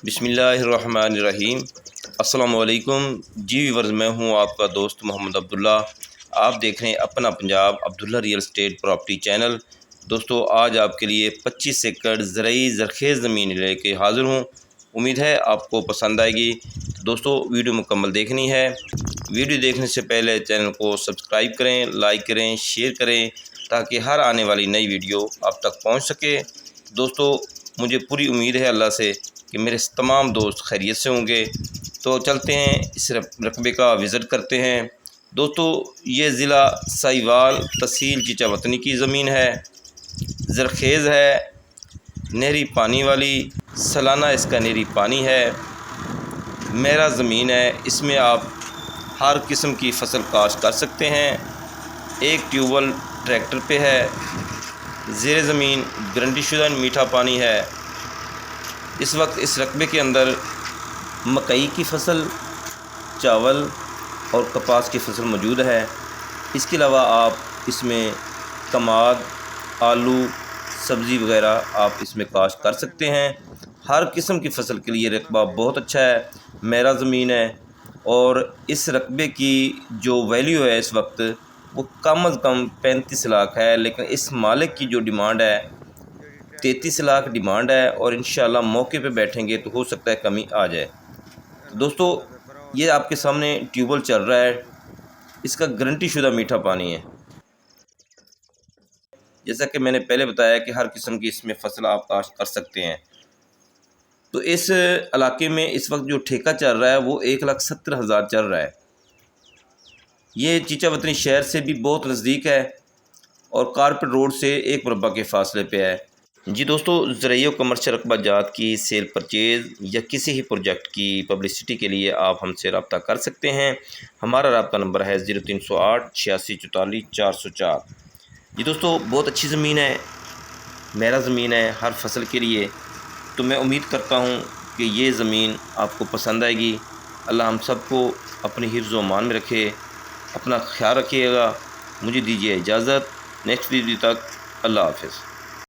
بسم اللہ الرحمن الرحیم۔ السلام علیکم جی ویورز، میں ہوں آپ کا دوست محمد عبداللہ۔ آپ دیکھ رہے ہیں اپنا پنجاب عبداللہ ریئل اسٹیٹ پراپرٹی چینل۔ دوستو، آج آپ کے لیے 25 ایکڑ زرعی زرخیز زمین لے کے حاضر ہوں۔ امید ہے آپ کو پسند آئے گی۔ دوستو، ویڈیو مکمل دیکھنی ہے۔ ویڈیو دیکھنے سے پہلے چینل کو سبسکرائب کریں، لائک کریں، شیئر کریں تاکہ ہر آنے والی نئی ویڈیو آپ تک پہنچ سکے۔ دوستو، مجھے پوری امید ہے اللہ سے کہ میرے تمام دوست خیریت سے ہوں گے۔ تو چلتے ہیں اس رقبے کا وزٹ کرتے ہیں۔ دوستو، یہ ضلع ساہیوال تحصیل چیچا وطنی کی زمین ہے، زرخیز ہے، نہری پانی والی، سالانہ اس کا نہری پانی ہے، میرا زمین ہے۔ اس میں آپ ہر قسم کی فصل کاشت کر سکتے ہیں۔ ایک ٹیوب ویل ٹریکٹر پہ ہے۔ زیر زمین گارنٹی شدہ میٹھا پانی ہے۔ اس وقت اس رقبے کے اندر مکئی کی فصل، چاول اور کپاس کی فصل موجود ہے۔ اس کے علاوہ آپ اس میں کماد، آلو، سبزی وغیرہ آپ اس میں کاشت کر سکتے ہیں۔ ہر قسم کی فصل کے لیے رقبہ بہت اچھا ہے، میرا زمین ہے۔ اور اس رقبے کی جو ویلیو ہے اس وقت وہ کم از کم 35 لاکھ ہے، لیکن اس مالک کی جو ڈیمانڈ ہے 33 لاکھ ڈیمانڈ ہے، اور انشاءاللہ موقع پہ بیٹھیں گے تو ہو سکتا ہے کمی آ جائے۔ دوستو، یہ آپ کے سامنے ٹیوب ویل چل رہا ہے، اس کا گارنٹی شدہ میٹھا پانی ہے۔ جیسا کہ میں نے پہلے بتایا کہ ہر قسم کی اس میں فصل آپ کاشت کر سکتے ہیں۔ تو اس علاقے میں اس وقت جو ٹھیکہ چل رہا ہے وہ 1,70,000 چل رہا ہے۔ یہ چیچا وطنی شہر سے بھی بہت نزدیک ہے اور کارپیٹ روڈ سے 1 مربع کے فاصلے پہ ہے۔ جی دوستو، زرعی و کمرشل رقبہ جات کی سیل پرچیز یا کسی ہی پروجیکٹ کی پبلسٹی کے لیے آپ ہم سے رابطہ کر سکتے ہیں۔ ہمارا رابطہ نمبر ہے 0308 8644 404۔ جی دوستو، بہت اچھی زمین ہے، میرا زمین ہے ہر فصل کے لیے۔ تو میں امید کرتا ہوں کہ یہ زمین آپ کو پسند آئے گی۔ اللہ ہم سب کو اپنی حفظ و امان میں رکھے، اپنا خیال رکھیے گا۔ مجھے دیجیے اجازت، نیکسٹ ویڈیو تک اللہ حافظ۔